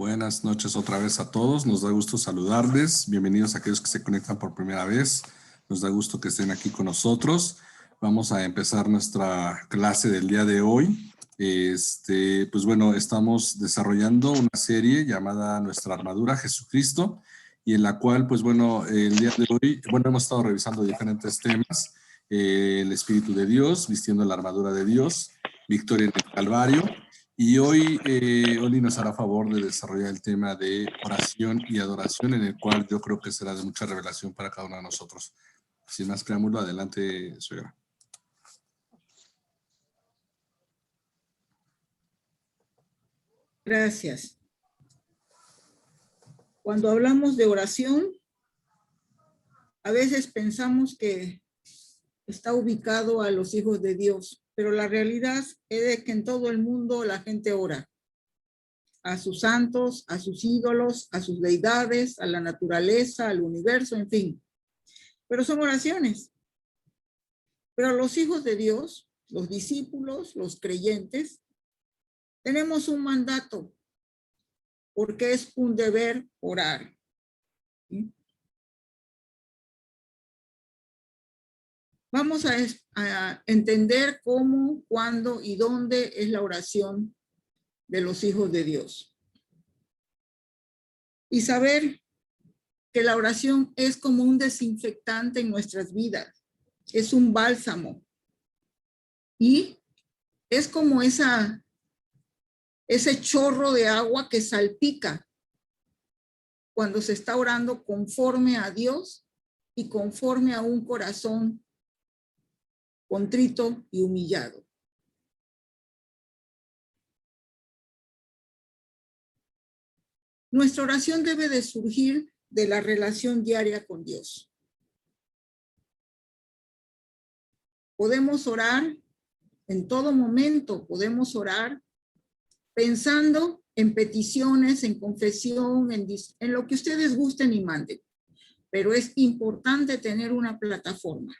Buenas noches otra vez a todos. Nos da gusto saludarles. Bienvenidos a aquellos que se conectan por primera vez. Nos da gusto que estén aquí con nosotros. Vamos a empezar nuestra clase del día de hoy. Pues bueno, estamos desarrollando una serie llamada Nuestra Armadura Jesucristo, y en la cual, pues bueno, el día de hoy, bueno, hemos estado revisando diferentes temas. El Espíritu de Dios, vistiendo la armadura de Dios, victoria en el Calvario. Y hoy Oli nos hará favor de desarrollar el tema de oración y adoración, en el cual yo creo que será de mucha revelación para cada uno de nosotros. Sin más preámbulo, adelante, suegra. Gracias. Cuando hablamos de oración, a veces pensamos que está ubicado a los hijos de Dios, pero la realidad es de que en todo el mundo la gente ora a sus santos, a sus ídolos, a sus deidades, a la naturaleza, al universo, en fin. Pero son oraciones. Pero los hijos de Dios, los discípulos, los creyentes, tenemos un mandato, porque es un deber orar. ¿Sí? Vamos a entender cómo, cuándo y dónde es la oración de los hijos de Dios. Y saber que la oración es como un desinfectante en nuestras vidas. Es un bálsamo. Y es como ese chorro de agua que salpica cuando se está orando conforme a Dios y conforme a un corazón contrito y humillado. Nuestra oración debe de surgir de la relación diaria con Dios. Podemos orar en todo momento, podemos orar pensando en peticiones, en confesión, en lo que ustedes gusten y manden. Pero es importante tener una plataforma.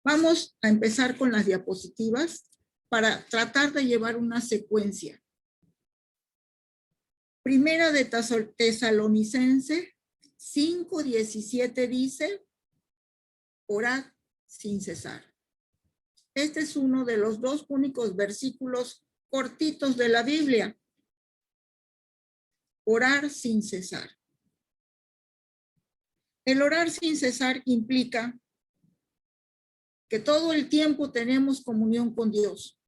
Vamos a empezar con las diapositivas para tratar de llevar una secuencia. Primera de Tesalonicense 5:17 dice, orad sin cesar. Este es uno de los dos únicos versículos cortitos de la Biblia. Orar sin cesar. El orar sin cesar implica que todo el tiempo tenemos comunión con Dios,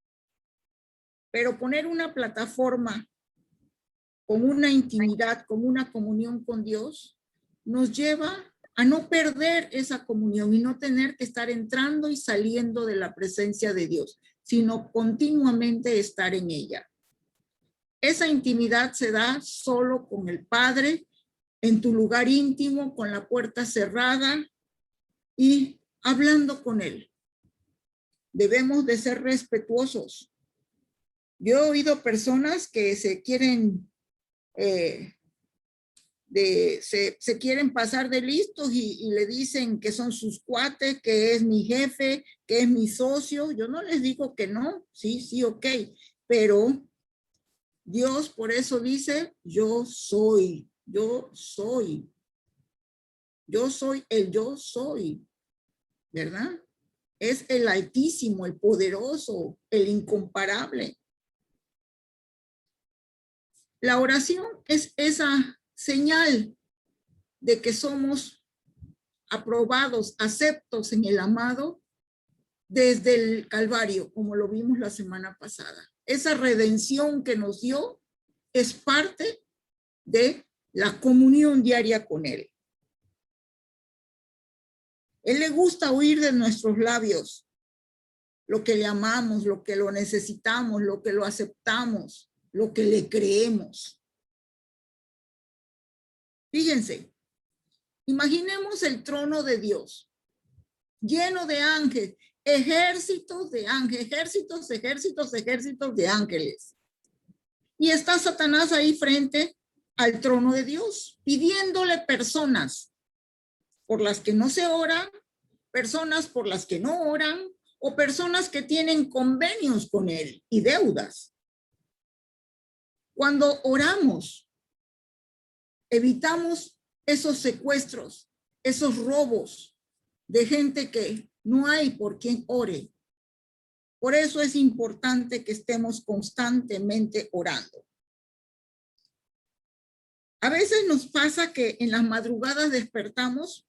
pero poner una plataforma con una intimidad, con una comunión con Dios, nos lleva a no perder esa comunión y no tener que estar entrando y saliendo de la presencia de Dios, sino continuamente estar en ella. Esa intimidad se da solo con el Padre, en tu lugar íntimo, con la puerta cerrada y hablando con Él. Debemos de ser respetuosos. Yo he oído personas que se quieren se quieren pasar de listos y le dicen que son sus cuates, que es mi jefe, que es mi socio. Yo no les digo que no, sí, ok, pero Dios por eso dice, yo soy el yo soy, ¿verdad? Es el Altísimo, el poderoso, el incomparable. La oración es esa señal de que somos aprobados, aceptos en el amado desde el Calvario, como lo vimos la semana pasada. Esa redención que nos dio es parte de la comunión diaria con Él. Él le gusta oír de nuestros labios lo que le amamos, lo que lo necesitamos, lo que lo aceptamos, lo que le creemos. Fíjense, imaginemos el trono de Dios, lleno de ángeles, ejércitos de ángeles, ejércitos de ángeles. Y está Satanás ahí frente al trono de Dios, pidiéndole personas por las que no se oran, personas por las que no oran, o personas que tienen convenios con él y deudas. Cuando oramos, evitamos esos secuestros, esos robos de gente que no hay por quien ore. Por eso es importante que estemos constantemente orando. A veces nos pasa que en las madrugadas despertamos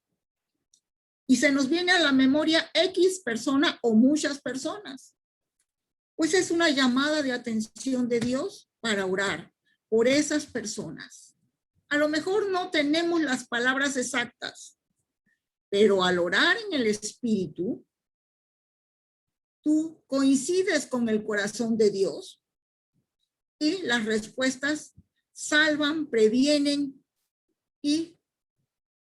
y se nos viene a la memoria X persona o muchas personas. Pues es una llamada de atención de Dios para orar por esas personas. A lo mejor no tenemos las palabras exactas, pero al orar en el Espíritu, tú coincides con el corazón de Dios y las respuestas salvan, previenen y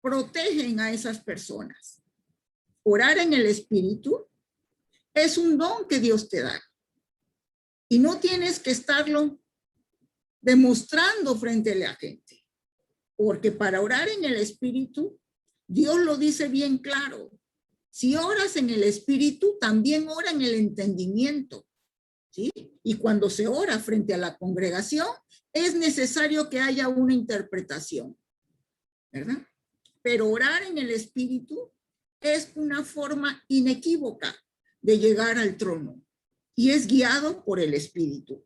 protegen a esas personas. Orar en el Espíritu es un don que Dios te da y no tienes que estarlo demostrando frente a la gente, porque para orar en el Espíritu, Dios lo dice bien claro. Si oras en el Espíritu, también ora en el entendimiento, ¿sí? Y cuando se ora frente a la congregación, es necesario que haya una interpretación, ¿verdad? Pero orar en el Espíritu es una forma inequívoca de llegar al trono y es guiado por el Espíritu.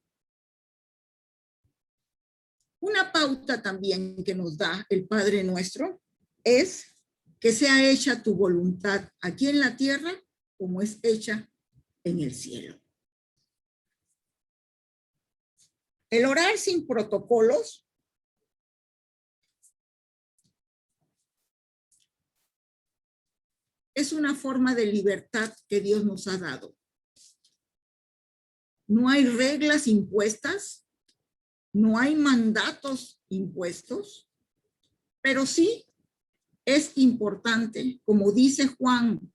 Una pauta también que nos da el Padre Nuestro es que sea hecha tu voluntad aquí en la tierra como es hecha en el cielo. El orar sin protocolos es una forma de libertad que Dios nos ha dado. No hay reglas impuestas, no hay mandatos impuestos, pero sí es importante, como dice Juan,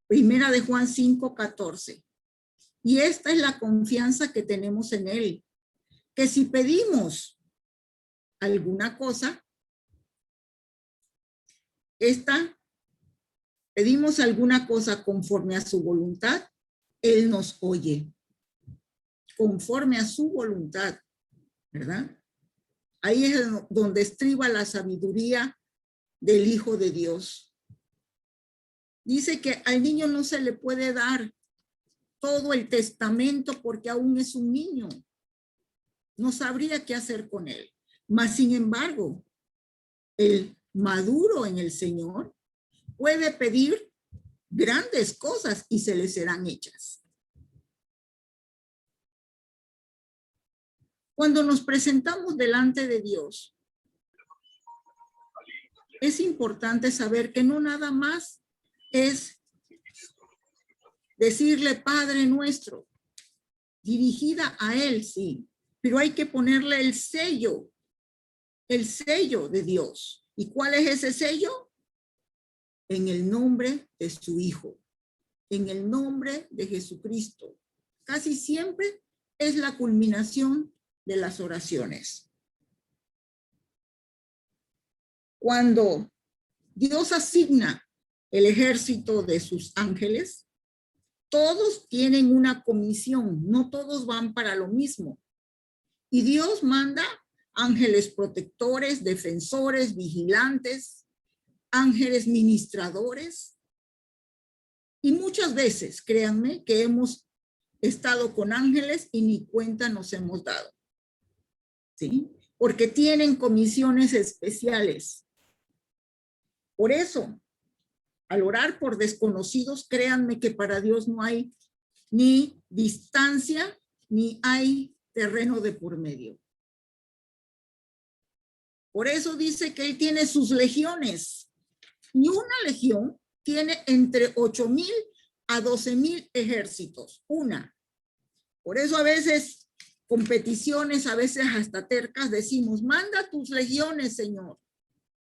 primera de Juan 5:14, y esta es la confianza que tenemos en él, que si pedimos alguna cosa, pedimos alguna cosa conforme a su voluntad, él nos oye, conforme a su voluntad, ¿verdad? Ahí es donde estriba la sabiduría del Hijo de Dios. Dice que al niño no se le puede dar todo el testamento porque aún es un niño. No sabría qué hacer con él. Mas, sin embargo, el maduro en el Señor puede pedir grandes cosas y se le serán hechas. Cuando nos presentamos delante de Dios, es importante saber que no nada más es decirle Padre nuestro, dirigida a Él, sí, pero hay que ponerle el sello de Dios. ¿Y cuál es ese sello? En el nombre de su Hijo, en el nombre de Jesucristo. Casi siempre es la culminación de las oraciones. Cuando Dios asigna el ejército de sus ángeles, todos tienen una comisión, no todos van para lo mismo. Y Dios manda ángeles protectores, defensores, vigilantes, ángeles ministradores. Y muchas veces, créanme, que hemos estado con ángeles y ni cuenta nos hemos dado. ¿Sí? Porque tienen comisiones especiales. Por eso, al orar por desconocidos, créanme que para Dios no hay ni distancia, ni hay terreno de por medio. Por eso dice que Él tiene sus legiones. Y una legión tiene entre 8,000 a 12,000 ejércitos. Una. Por eso a veces competiciones, a veces hasta tercas, decimos, manda tus legiones, Señor.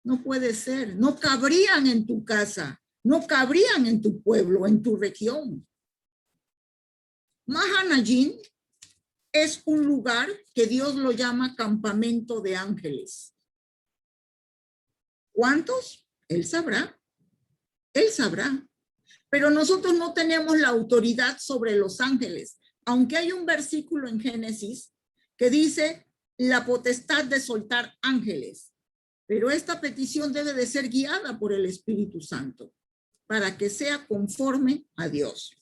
No puede ser, no cabrían en tu casa, no cabrían en tu pueblo, en tu región. Mahanajin es un lugar que Dios lo llama campamento de ángeles. ¿Cuántos? Él sabrá. Él sabrá. Pero nosotros no tenemos la autoridad sobre los ángeles, aunque hay un versículo en Génesis que dice la potestad de soltar ángeles, pero esta petición debe de ser guiada por el Espíritu Santo para que sea conforme a Dios.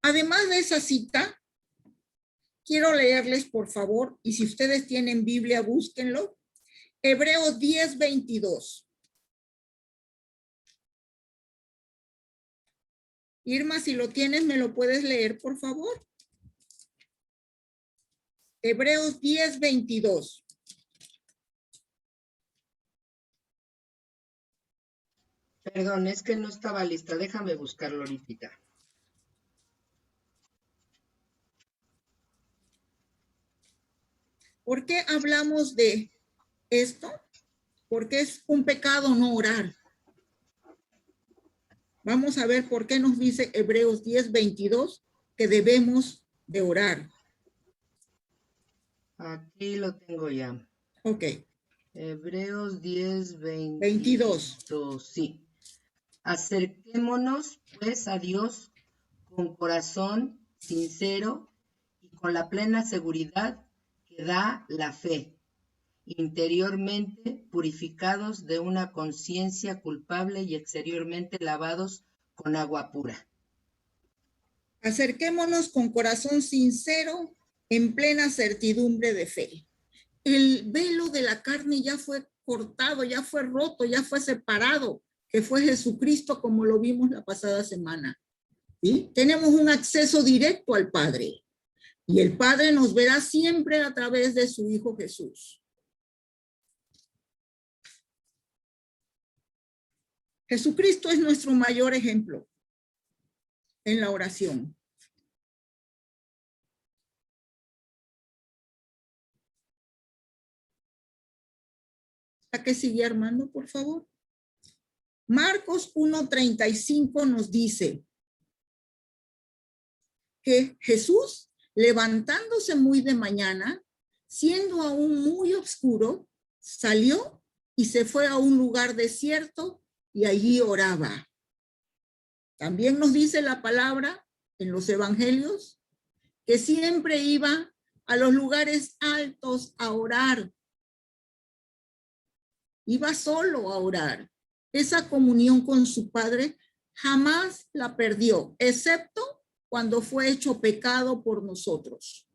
Además de esa cita, quiero leerles, por favor, y si ustedes tienen Biblia, búsquenlo, Hebreos 10:22. Irma, si lo tienes, ¿me lo puedes leer, por favor? Hebreos 10:22. Perdón, es que no estaba lista. Déjame buscarlo ahorita. ¿Por qué hablamos de esto? Porque es un pecado no orar. Vamos a ver por qué nos dice Hebreos 10:22 que debemos de orar. Aquí lo tengo ya. Ok. Hebreos 10:22. Sí. Acerquémonos pues a Dios con corazón sincero y con la plena seguridad que da la fe, interiormente purificados de una conciencia culpable y exteriormente lavados con agua pura. Acerquémonos con corazón sincero en plena certidumbre de fe. El velo de la carne ya fue cortado, ya fue roto, ya fue separado, que fue Jesucristo, como lo vimos la pasada semana. ¿Sí? Tenemos un acceso directo al Padre y el Padre nos verá siempre a través de su Hijo Jesús. Jesucristo es nuestro mayor ejemplo en la oración. ¿A qué sigue, Armando, por favor? Marcos 1:35 nos dice que Jesús, levantándose muy de mañana, siendo aún muy oscuro, salió y se fue a un lugar desierto y allí oraba. También nos dice la palabra en los evangelios que siempre iba a los lugares altos a orar. Iba solo a orar. Esa comunión con su Padre jamás la perdió, excepto cuando fue hecho pecado por nosotros.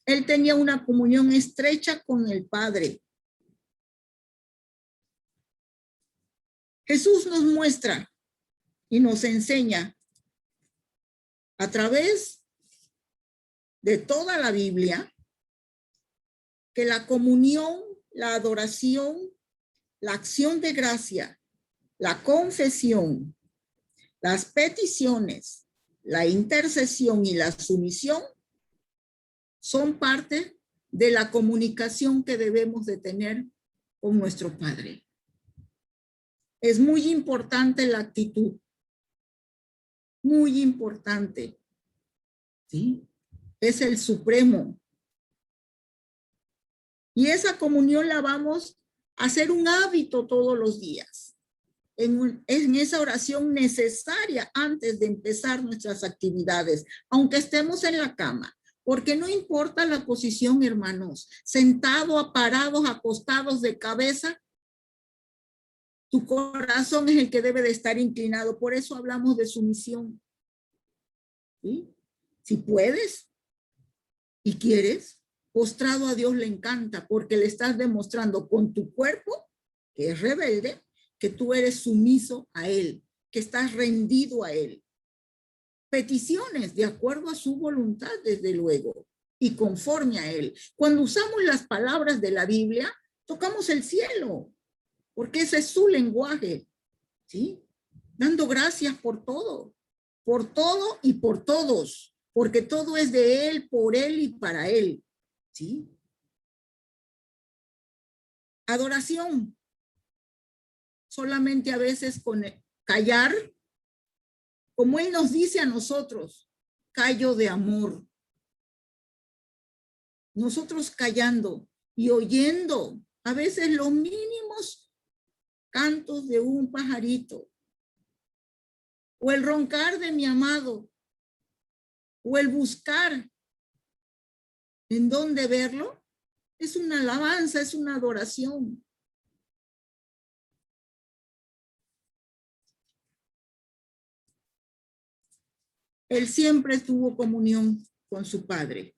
Él tenía una comunión estrecha con el Padre. Jesús nos muestra y nos enseña a través de toda la Biblia que la comunión, la adoración, la acción de gracia, la confesión, las peticiones, la intercesión y la sumisión son parte de la comunicación que debemos de tener con nuestro Padre. Es muy importante la actitud, muy importante, ¿sí? Es el supremo. Y esa comunión la vamos a hacer un hábito todos los días, en esa oración necesaria antes de empezar nuestras actividades, aunque estemos en la cama. Porque no importa la posición, hermanos, sentado, parados, acostados de cabeza, tu corazón es el que debe de estar inclinado. Por eso hablamos de sumisión. ¿Sí? Si puedes y quieres, postrado a Dios le encanta porque le estás demostrando con tu cuerpo, que es rebelde, que tú eres sumiso a Él, que estás rendido a Él. Peticiones de acuerdo a su voluntad, desde luego, y conforme a Él. Cuando usamos las palabras de la Biblia, tocamos el cielo, porque ese es su lenguaje, ¿sí? Dando gracias por todo y por todos, porque todo es de Él, por Él y para Él, ¿sí? Adoración, solamente a veces con callar, como Él nos dice a nosotros, callo de amor. Nosotros callando y oyendo a veces los mínimos cantos de un pajarito, o el roncar de mi amado, o el buscar ¿En dónde verlo? Es una alabanza, es una adoración. Él siempre tuvo comunión con su Padre.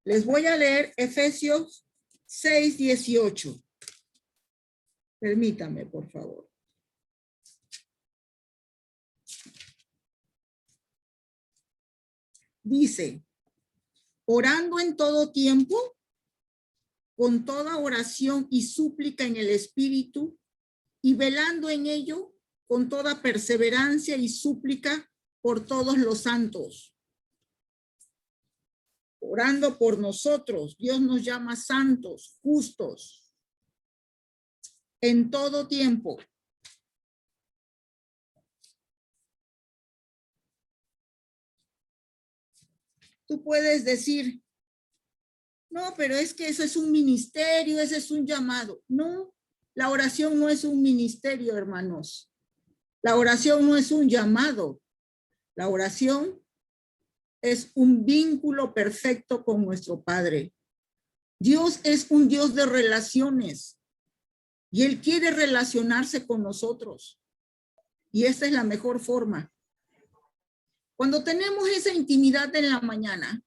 Les voy a leer Efesios 6:18. Permítame, por favor. Dice, orando en todo tiempo, con toda oración y súplica en el Espíritu, y velando en ello con toda perseverancia y súplica por todos los santos. Orando por nosotros, Dios nos llama santos, justos, en todo tiempo. Tú puedes decir, no, pero es que eso es un ministerio, ese es un llamado. No, la oración no es un ministerio, hermanos. La oración no es un llamado. La oración es un vínculo perfecto con nuestro Padre. Dios es un Dios de relaciones y Él quiere relacionarse con nosotros. Y esta es la mejor forma. Cuando tenemos esa intimidad en la mañana,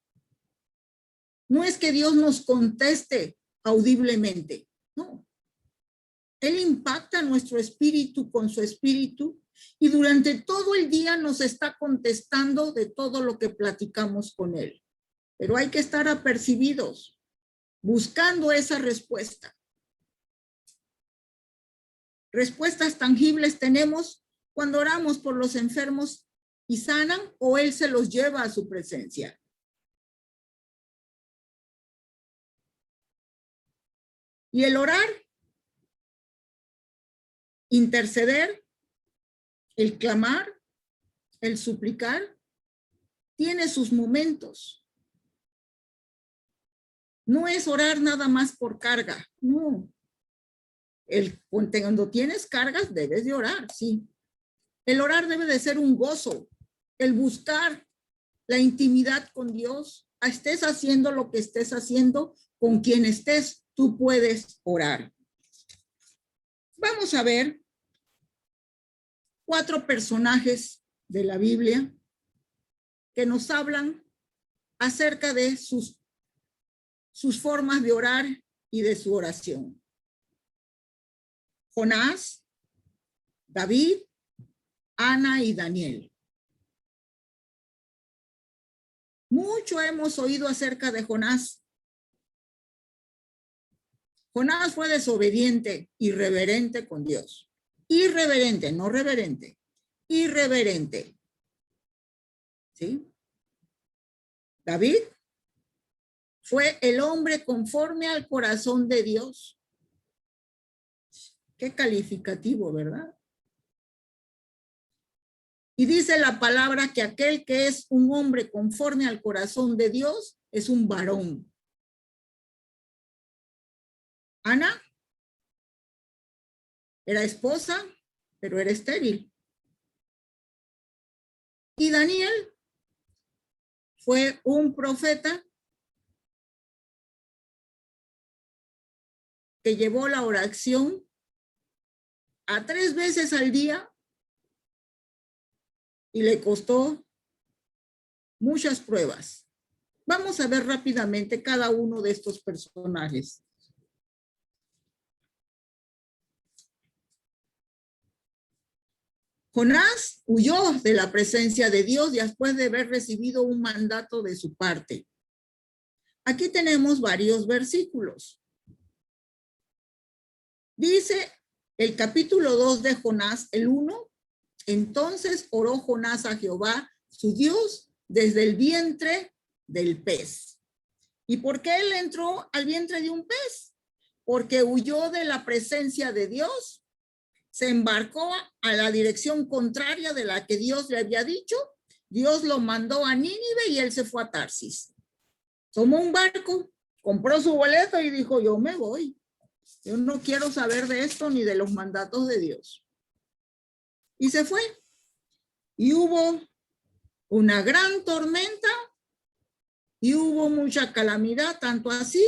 no es que Dios nos conteste audiblemente, no. Él impacta nuestro espíritu con su espíritu y durante todo el día nos está contestando de todo lo que platicamos con Él. Pero hay que estar apercibidos, buscando esa respuesta. Respuestas tangibles tenemos cuando oramos por los enfermos y sanan o Él se los lleva a su presencia. Y el orar, interceder, el clamar, el suplicar, tiene sus momentos. No es orar nada más por carga, no. Cuando tienes cargas, debes de orar, sí. El orar debe de ser un gozo, el buscar la intimidad con Dios. Estés haciendo lo que estés haciendo, con quien estés, tú puedes orar. Vamos a ver 4 personajes de la Biblia que nos hablan acerca de sus formas de orar y de su oración. Jonás, David, Ana y Daniel. Mucho hemos oído acerca de Jonás. Jonás fue desobediente, irreverente con Dios. Irreverente, no reverente. Irreverente. ¿Sí? David fue el hombre conforme al corazón de Dios. Qué calificativo, ¿verdad? Y dice la palabra que aquel que es un hombre conforme al corazón de Dios es un varón. Ana era esposa, pero era estéril. Y Daniel fue un profeta que llevó la oración a 3 veces al día y le costó muchas pruebas. Vamos a ver rápidamente cada uno de estos personajes. Jonás huyó de la presencia de Dios después de haber recibido un mandato de su parte. Aquí tenemos varios versículos. Dice el capítulo 2 de Jonás, el 1. Entonces oró Jonás a Jehová, su Dios, desde el vientre del pez. ¿Y por qué él entró al vientre de un pez? Porque huyó de la presencia de Dios, se embarcó a la dirección contraria de la que Dios le había dicho. Dios lo mandó a Nínive y él se fue a Tarsis. Tomó un barco, compró su boleto y dijo, yo me voy. Yo no quiero saber de esto ni de los mandatos de Dios. Y se fue. Y hubo una gran tormenta Y hubo mucha calamidad, tanto así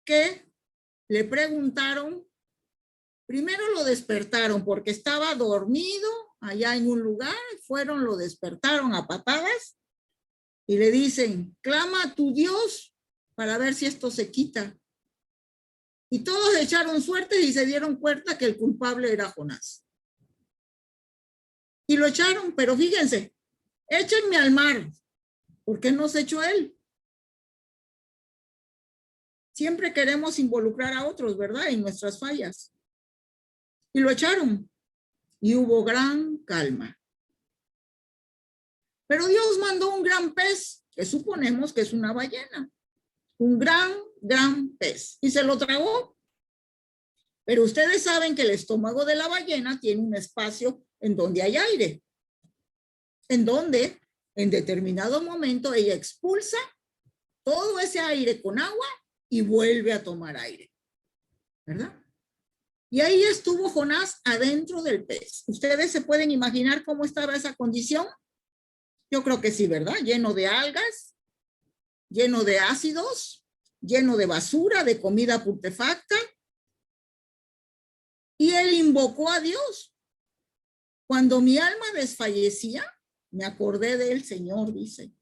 que le preguntaron, primero lo despertaron porque estaba dormido allá en un lugar, lo despertaron a patadas y le dicen, clama a tu Dios para ver si esto se quita. Y todos echaron suerte y se dieron cuenta que el culpable era Jonás. Y lo echaron, pero fíjense, échenme al mar. ¿Por qué no se echó él? Siempre queremos involucrar a otros, ¿verdad? En nuestras fallas. Y lo echaron. Y hubo gran calma. Pero Dios mandó un gran pez, que suponemos que es una ballena. Un gran pez. Y se lo tragó. Pero ustedes saben que el estómago de la ballena tiene un espacio en donde hay aire. En donde, en determinado momento, ella expulsa todo ese aire con agua y vuelve a tomar aire. ¿Verdad? Y ahí estuvo Jonás adentro del pez. ¿Ustedes se pueden imaginar cómo estaba esa condición? Yo creo que sí, ¿verdad? Lleno de algas, lleno de ácidos, lleno de basura, de comida putrefacta. Y él invocó a Dios. Cuando mi alma desfallecía, me acordé del Señor, dice.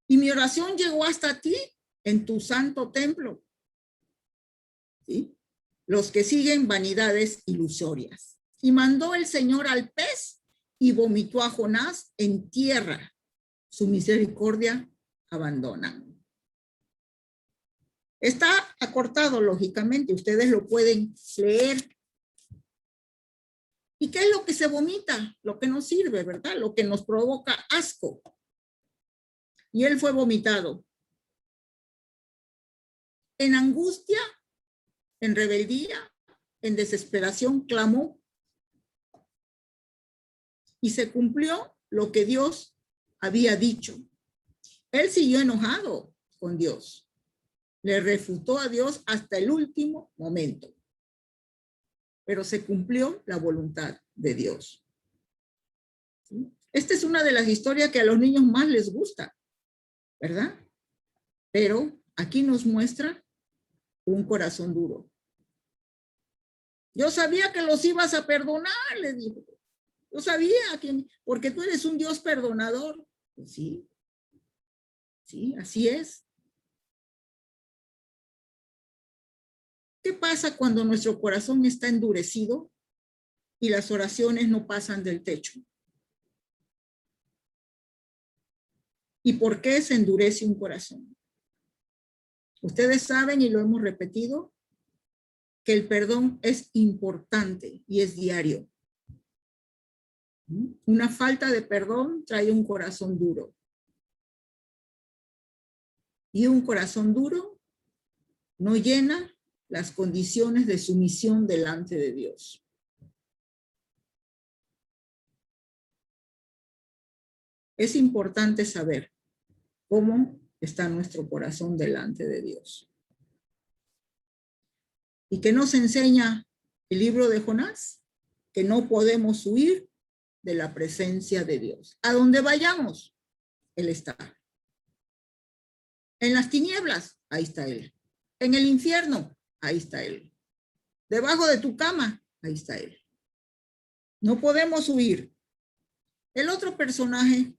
Y mi oración llegó hasta ti en tu santo templo. ¿Sí? Los que siguen vanidades ilusorias. Y mandó el Señor al pez y vomitó a Jonás en tierra. Su misericordia abandona. Está acortado, lógicamente, ustedes lo pueden leer. ¿Y qué es lo que se vomita? Lo que nos sirve, ¿verdad? Lo que nos provoca asco. Y él fue vomitado. En angustia, en rebeldía, en desesperación, clamó. Y se cumplió lo que Dios había dicho. Él siguió enojado con Dios. Le refutó a Dios hasta el último momento. Pero se cumplió la voluntad de Dios. ¿Sí? Esta es una de las historias que a los niños más les gusta, ¿verdad? Pero aquí nos muestra un corazón duro. Yo sabía que los ibas a perdonar, le dijo. Yo sabía que, porque tú eres un Dios perdonador. Pues sí, sí, así es. ¿Qué pasa cuando nuestro corazón está endurecido y las oraciones no pasan del techo? ¿Y por qué se endurece un corazón? Ustedes saben, y lo hemos repetido, que el perdón es importante y es diario. Una falta de perdón trae un corazón duro. Y un corazón duro no llena las condiciones de sumisión delante de Dios. Es importante saber cómo está nuestro corazón delante de Dios. ¿Y qué nos enseña el libro de Jonás? Que no podemos huir de la presencia de Dios. A donde vayamos, Él está. En las tinieblas, ahí está Él. En el infierno, ahí está Él. Debajo de tu cama, ahí está Él. No podemos huir. El otro personaje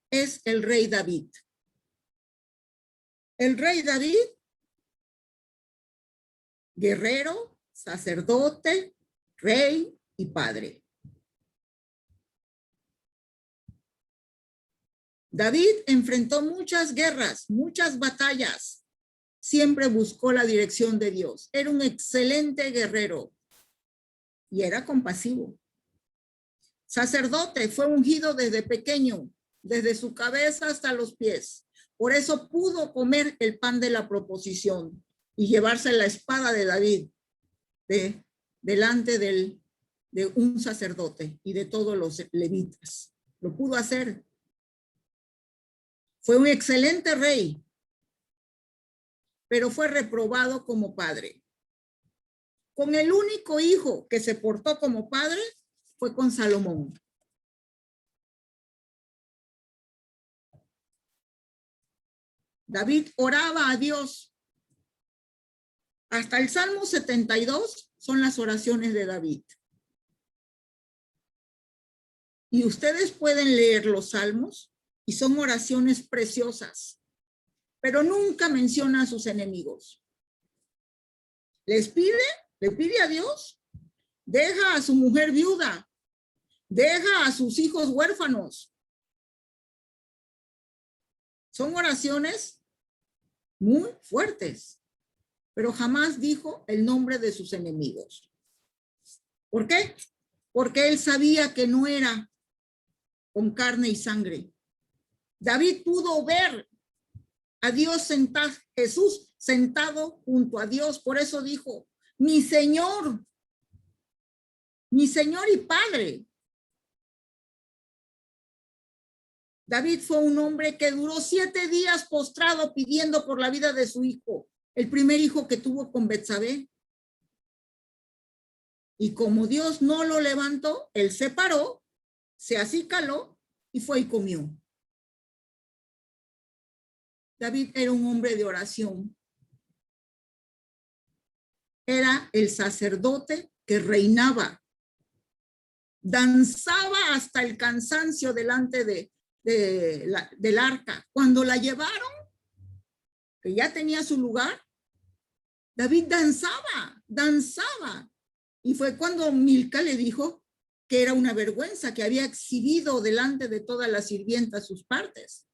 es el rey David. El rey David, guerrero, sacerdote, rey y padre. David enfrentó muchas guerras, muchas batallas. Siempre buscó la dirección de Dios. Era un excelente guerrero y era compasivo. Sacerdote, fue ungido desde pequeño, desde su cabeza hasta los pies. Por eso pudo comer el pan de la proposición y llevarse la espada de David delante de un sacerdote y de todos los levitas. Lo pudo hacer. Fue un excelente rey. pero fue reprobado como padre. Con el único hijo que se portó como padre fue con Salomón. David oraba a Dios. Hasta el Salmo 72 son las oraciones de David. Y ustedes pueden leer los salmos y son oraciones preciosas, pero nunca menciona a sus enemigos. Le pide a Dios, deja a su mujer viuda, deja a sus hijos huérfanos. Son oraciones muy fuertes, pero jamás dijo el nombre de sus enemigos. ¿Por qué? Porque él sabía que no era con carne y sangre. David pudo ver a Dios sentado, Jesús sentado junto a Dios. Por eso dijo, mi Señor y Padre. David fue un hombre que duró 7 días postrado pidiendo por la vida de su hijo, el primer hijo que tuvo con Betsabé. Y como Dios no lo levantó, él se paró, se acicaló y fue y comió. David era un hombre de oración. Era el sacerdote que reinaba. Danzaba hasta el cansancio delante del arca. Cuando la llevaron, que ya tenía su lugar, David danzaba. Y fue cuando Milca le dijo que era una vergüenza, que había exhibido delante de todas las sirvientas sus partes.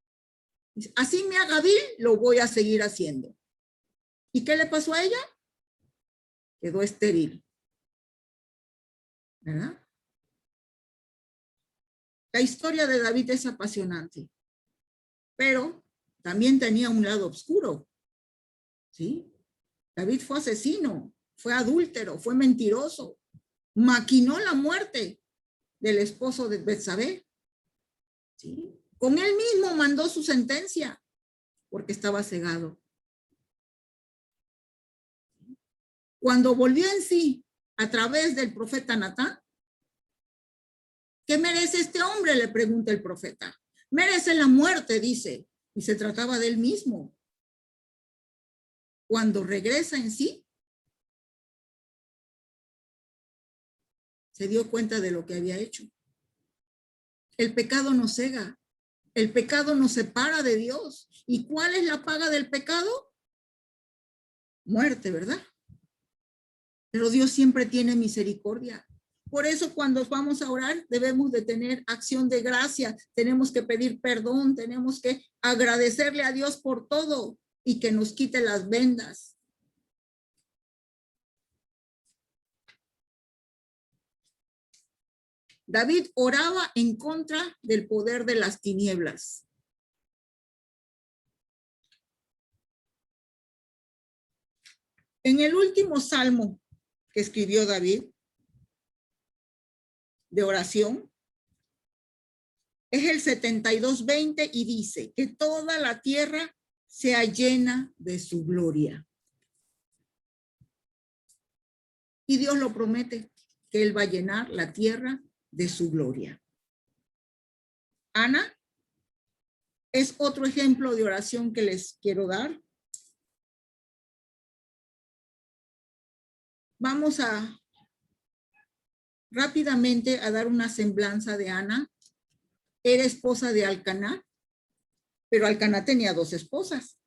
Así me haga vil, lo voy a seguir haciendo. ¿Y qué le pasó a ella? Quedó estéril. ¿Verdad? La historia de David es apasionante, pero también tenía un lado oscuro. ¿Sí? David fue asesino, fue adúltero, fue mentiroso, maquinó la muerte del esposo de Betsabé. ¿Sí? Con él mismo mandó su sentencia porque estaba cegado. Cuando volvió en sí a través del profeta Natán, ¿qué merece este hombre?, le pregunta el profeta. Merece la muerte, dice, y se trataba de él mismo. Cuando regresa en sí, se dio cuenta de lo que había hecho. El pecado nos cega, el pecado nos separa de Dios. ¿Y cuál es la paga del pecado? Muerte, ¿verdad? Pero Dios siempre tiene misericordia. Por eso cuando vamos a orar debemos de tener acción de gracia, tenemos que pedir perdón, tenemos que agradecerle a Dios por todo y que nos quite las vendas. David oraba en contra del poder de las tinieblas. En el último salmo que escribió David, de oración, es el 72:20 y dice que toda la tierra sea llena de su gloria. Y Dios lo promete, que Él va a llenar la tierra de su gloria. Ana es otro ejemplo de oración que les quiero dar. Vamos a rápidamente a dar una semblanza de Ana. Era esposa de Alcaná, pero Alcaná tenía 2 esposas,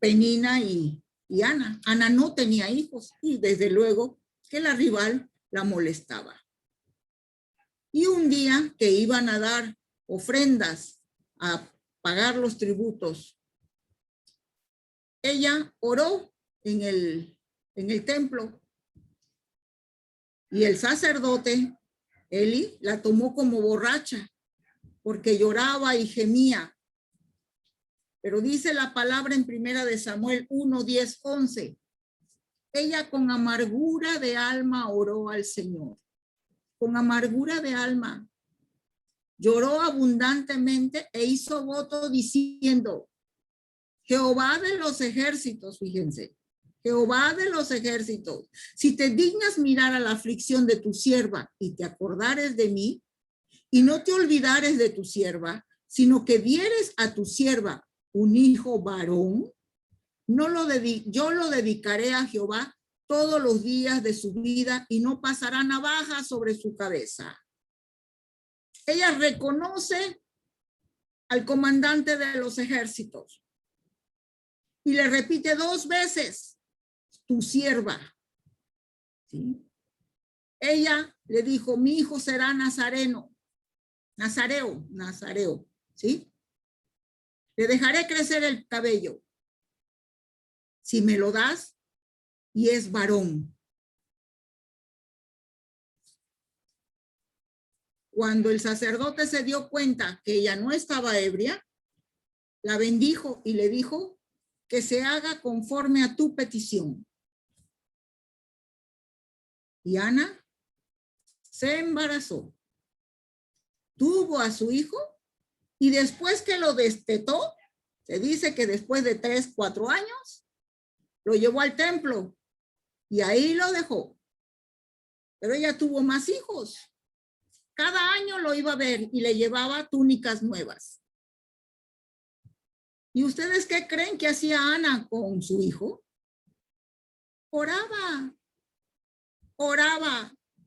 Penina y Ana. Ana no tenía hijos y desde luego que la rival la molestaba. Y un día que iban a dar ofrendas, a pagar los tributos, ella oró en el templo y el sacerdote, Eli, la tomó como borracha porque lloraba y gemía. Pero dice la palabra en 1 Samuel 1, 10, 11. Ella con amargura de alma oró al Señor. Con amargura de alma. Lloró abundantemente e hizo voto diciendo, Jehová de los ejércitos, fíjense, Jehová de los ejércitos, si te dignas mirar a la aflicción de tu sierva y te acordares de mí, y no te olvidares de tu sierva, sino que dieres a tu sierva un hijo varón, yo lo dedicaré a Jehová todos los días de su vida y no pasará navaja sobre su cabeza. Ella reconoce al comandante de los ejércitos y le repite 2 veces, tu sierva. ¿Sí? Ella le dijo, mi hijo será nazareo, ¿sí? Le dejaré crecer el cabello, si me lo das, y es varón. Cuando el sacerdote se dio cuenta que ella no estaba ebria, la bendijo y le dijo que se haga conforme a tu petición. Y Ana se embarazó, tuvo a su hijo y después que lo destetó, se dice que después de 3, 4 años, lo llevó al templo y ahí lo dejó. Pero ella tuvo más hijos. Cada año lo iba a ver y le llevaba túnicas nuevas. ¿Y ustedes qué creen que hacía Ana con su hijo? Oraba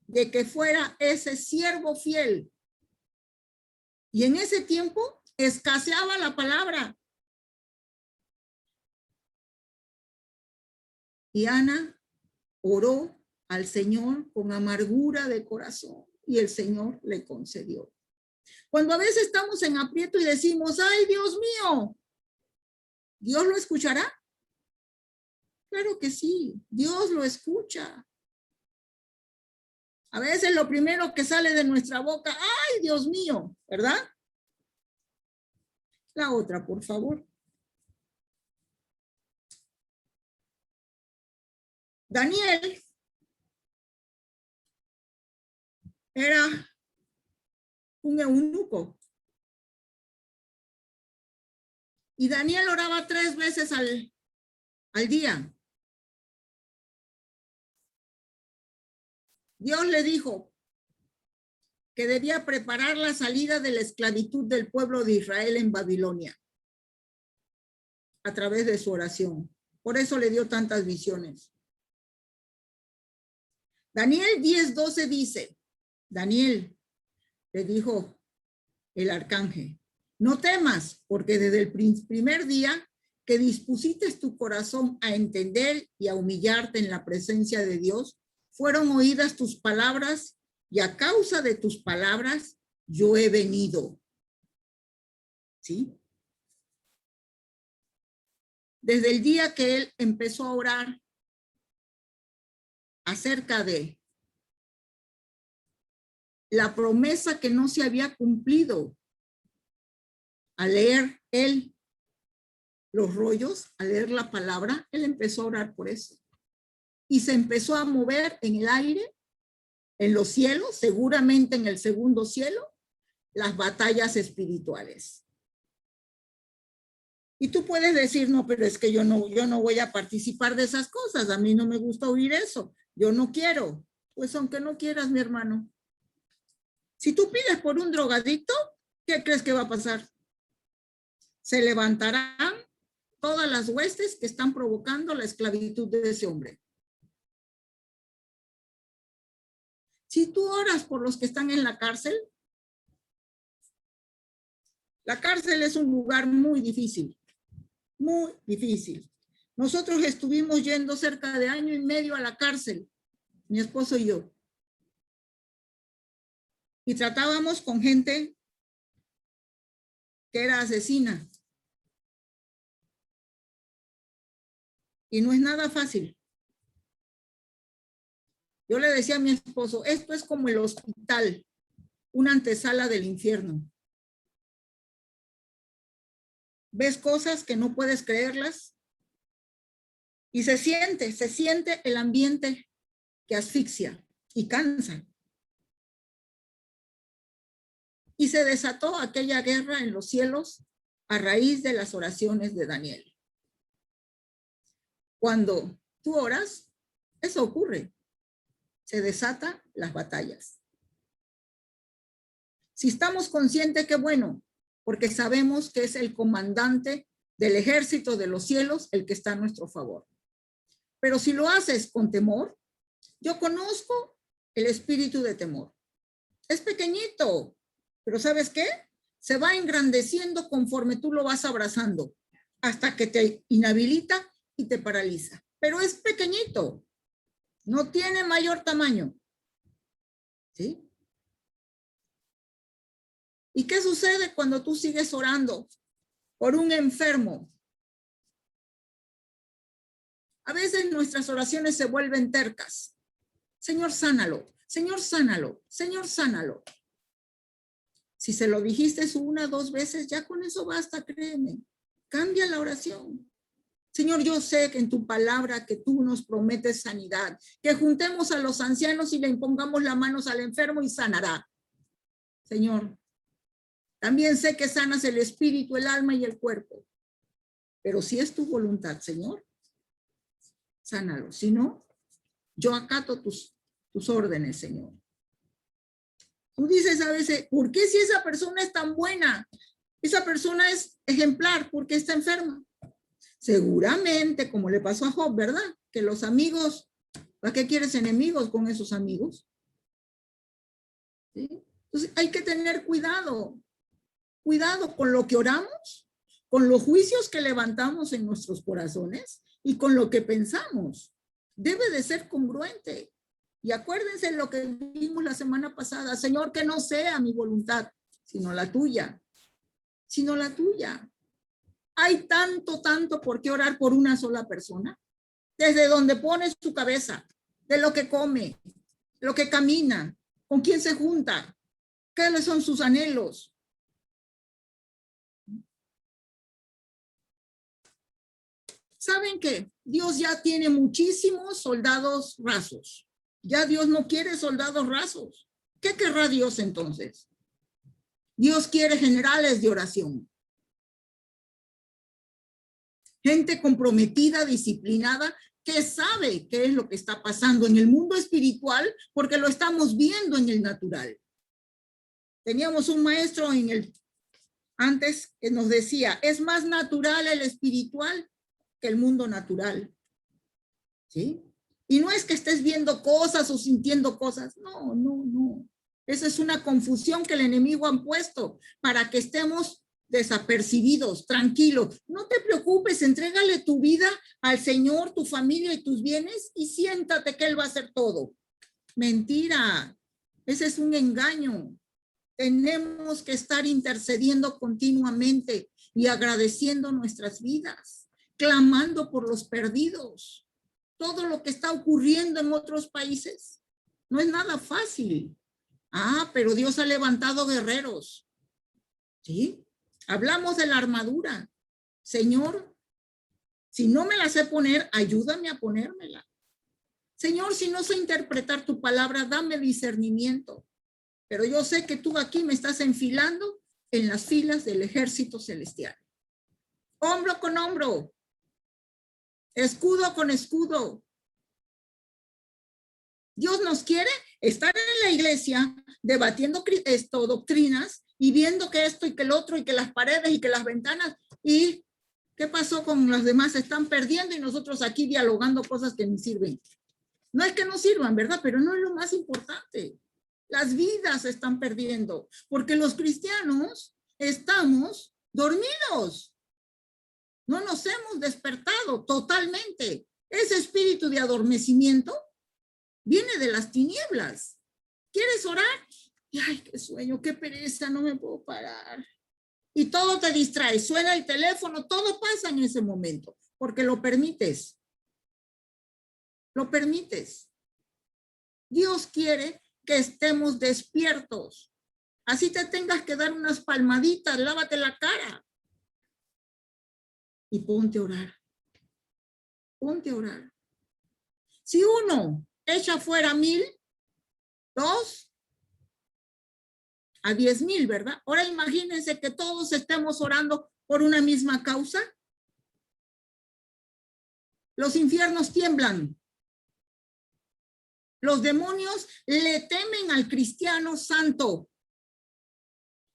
de que fuera ese siervo fiel. Y en ese tiempo escaseaba la palabra. Y Ana oró al Señor con amargura de corazón y el Señor le concedió. Cuando a veces estamos en aprieto y decimos, ay, Dios mío, ¿Dios lo escuchará? Claro que sí, Dios lo escucha. A veces lo primero que sale de nuestra boca, ay, Dios mío, ¿verdad? La otra, por favor. Daniel era un eunuco. Y Daniel oraba 3 veces al día. Dios le dijo que debía preparar la salida de la esclavitud del pueblo de Israel en Babilonia a través de su oración. Por eso le dio tantas visiones. Daniel 10:12 dice, Daniel, le dijo el arcángel, no temas, porque desde el primer día que dispusiste tu corazón a entender y a humillarte en la presencia de Dios, fueron oídas tus palabras y a causa de tus palabras yo he venido. ¿Sí? Desde el día que él empezó a orar acerca de la promesa que no se había cumplido, al leer él los rollos, al leer la palabra, él empezó a orar por eso. Y se empezó a mover en el aire, en los cielos, seguramente en el segundo cielo, las batallas espirituales. Y tú puedes decir, no, pero es que yo no voy a participar de esas cosas, a mí no me gusta oír eso, yo no quiero. Pues aunque no quieras, mi hermano. Si tú pides por un drogadicto, ¿qué crees que va a pasar? Se levantarán todas las huestes que están provocando la esclavitud de ese hombre. Si tú oras por los que están en la cárcel es un lugar muy difícil, muy difícil. Nosotros estuvimos yendo cerca de 1 año y medio a la cárcel, mi esposo y yo. Y tratábamos con gente que era asesina. Y no es nada fácil. Yo le decía a mi esposo, esto es como el hospital, una antesala del infierno. Ves cosas que no puedes creerlas y se siente el ambiente que asfixia y cansa. Y se desató aquella guerra en los cielos a raíz de las oraciones de Daniel. Cuando tú oras, eso ocurre. Se desatan las batallas. Si estamos conscientes, qué bueno, porque sabemos que es el comandante del ejército de los cielos el que está a nuestro favor. Pero si lo haces con temor, yo conozco el espíritu de temor. Es pequeñito, pero ¿sabes qué? Se va engrandeciendo conforme tú lo vas abrazando, hasta que te inhabilita y te paraliza. Pero es pequeñito, no tiene mayor tamaño. ¿Sí? ¿Y qué sucede cuando tú sigues orando por un enfermo? A veces nuestras oraciones se vuelven tercas. Señor, sánalo. Señor, sánalo. Señor, sánalo. Si se lo dijiste 1 o 2 veces, ya con eso basta, créeme. Cambia la oración. Señor, yo sé que en tu palabra que tú nos prometes sanidad, que juntemos a los ancianos y le impongamos las manos al enfermo y sanará. Señor, también sé que sanas el espíritu, el alma y el cuerpo. Pero si es tu voluntad, Señor, sánalo. Si no, yo acato tus órdenes, Señor. Tú dices a veces, ¿por qué si esa persona es tan buena? Esa persona es ejemplar, ¿por qué está enferma? Seguramente, como le pasó a Job, ¿verdad? Que los amigos, ¿para qué quieres enemigos con esos amigos? ¿Sí? Entonces hay que tener cuidado. Cuidado con lo que oramos, con los juicios que levantamos en nuestros corazones y con lo que pensamos. Debe de ser congruente. Y acuérdense lo que vimos la semana pasada. Señor, que no sea mi voluntad, sino la tuya. Sino la tuya. Hay tanto por qué orar por una sola persona. Desde donde pone su cabeza, de lo que come, lo que camina, con quién se junta, cuáles son sus anhelos. ¿Saben qué? Dios ya tiene muchísimos soldados rasos. Ya Dios no quiere soldados rasos. ¿Qué querrá Dios entonces? Dios quiere generales de oración. Gente comprometida, disciplinada, que sabe qué es lo que está pasando en el mundo espiritual, porque lo estamos viendo en el natural. Teníamos un maestro antes que nos decía, es más natural el espiritual que el mundo natural. ¿Sí? Y no es que estés viendo cosas o sintiendo cosas. No. Esa es una confusión que el enemigo ha puesto para que estemos desapercibidos, tranquilos. No te preocupes, entrégale tu vida al Señor, tu familia y tus bienes y siéntate que Él va a hacer todo. Mentira. Ese es un engaño. Tenemos que estar intercediendo continuamente y agradeciendo nuestras vidas, clamando por los perdidos. Todo lo que está ocurriendo en otros países no es nada fácil. Pero Dios ha levantado guerreros. ¿Sí? Hablamos de la armadura. Señor, si no me la sé poner, ayúdame a ponérmela. Señor, si no sé interpretar tu palabra, dame discernimiento. Pero yo sé que tú aquí me estás enfilando en las filas del ejército celestial. Hombro con hombro. Escudo con escudo. Dios nos quiere estar en la iglesia debatiendo doctrinas y viendo que esto y que el otro y que las paredes y que las ventanas. ¿Y qué pasó con los demás? Se están perdiendo y nosotros aquí dialogando cosas que ni sirven. No es que no sirvan, ¿verdad? Pero no es lo más importante. Las vidas se están perdiendo porque los cristianos estamos dormidos. No nos hemos despertado totalmente. Ese espíritu de adormecimiento viene de las tinieblas. ¿Quieres orar? Y, ay, qué sueño, qué pereza, no me puedo parar. Y todo te distrae, suena el teléfono, todo pasa en ese momento, porque lo permites. Lo permites. Dios quiere que estemos despiertos. Así te tengas que dar unas palmaditas, lávate la cara. Y ponte a orar. Ponte a orar. Si uno echa fuera 1,000, 2 a 10,000, ¿verdad? Ahora imagínense que todos estemos orando por una misma causa. los infiernos tiemblan. Los demonios le temen al cristiano santo.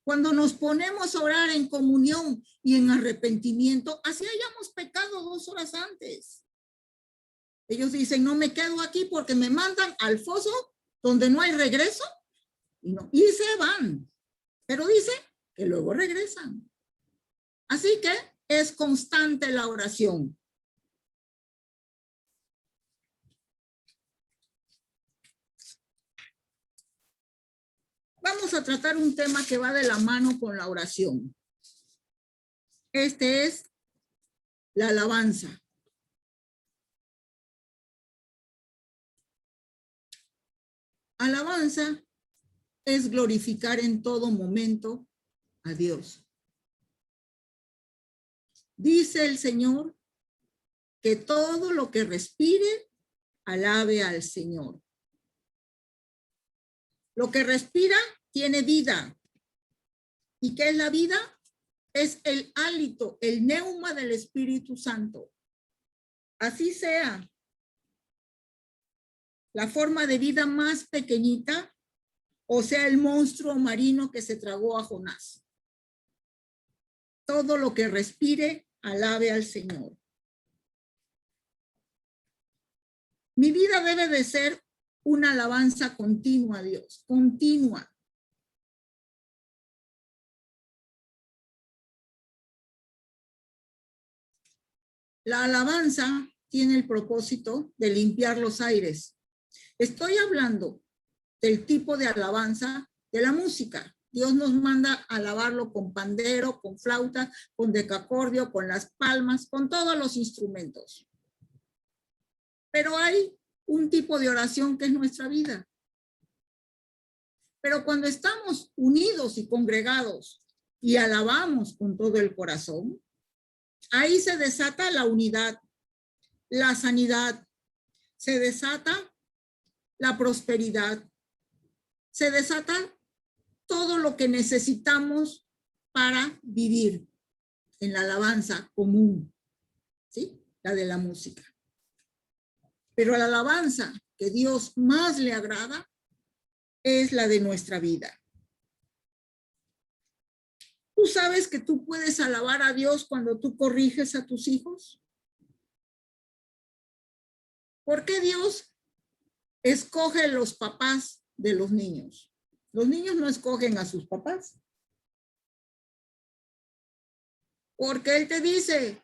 Cuando nos ponemos a orar en comunión y en arrepentimiento, así hayamos pecado 2 horas antes. Ellos dicen, no me quedo aquí porque me mandan al foso donde no hay regreso. Y se van. Pero dice que luego regresan. Así que es constante la oración. Vamos a tratar un tema que va de la mano con la oración. Este es la alabanza. Alabanza es glorificar en todo momento a Dios. Dice el Señor que todo lo que respire, alabe al Señor. Lo que respira tiene vida. ¿Y qué es la vida? Es el hálito, el neuma del Espíritu Santo. Así sea la forma de vida más pequeñita, o sea, el monstruo marino que se tragó a Jonás. Todo lo que respire, alabe al Señor. Mi vida debe de ser una alabanza continua a Dios, continua. La alabanza tiene el propósito de limpiar los aires. Estoy hablando del tipo de alabanza de la música. Dios nos manda a alabarlo con pandero, con flauta, con decacordio, con las palmas, con todos los instrumentos. Pero hay un tipo de oración que es nuestra vida. Pero cuando estamos unidos y congregados y alabamos con todo el corazón, ahí se desata la unidad, la sanidad, se desata la prosperidad, se desata todo lo que necesitamos para vivir en la alabanza común, ¿sí? La de la música. Pero la alabanza que Dios más le agrada es la de nuestra vida. ¿Tú sabes que tú puedes alabar a Dios cuando tú corriges a tus hijos? ¿Por qué Dios escoge los papás de los niños? Los niños no escogen a sus papás. Porque Él te dice,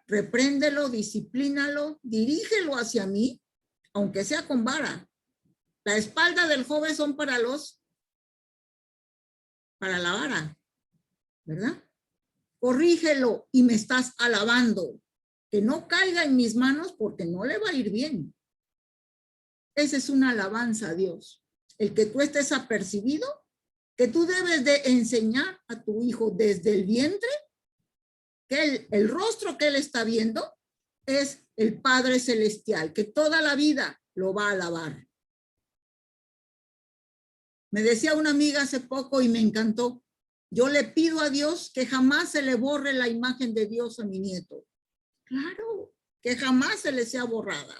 repréndelo, disciplínalo, dirígelo hacia mí, aunque sea con vara. La espalda del joven son para la vara, ¿verdad? Corrígelo y me estás alabando. Que no caiga en mis manos porque no le va a ir bien. Esa es una alabanza a Dios. El que tú estés apercibido, que tú debes de enseñar a tu hijo desde el vientre, que el rostro que él está viendo es el Padre Celestial, que toda la vida lo va a alabar. Me decía una amiga hace poco y me encantó. Yo le pido a Dios que jamás se le borre la imagen de Dios a mi nieto. Claro, que jamás se le sea borrada.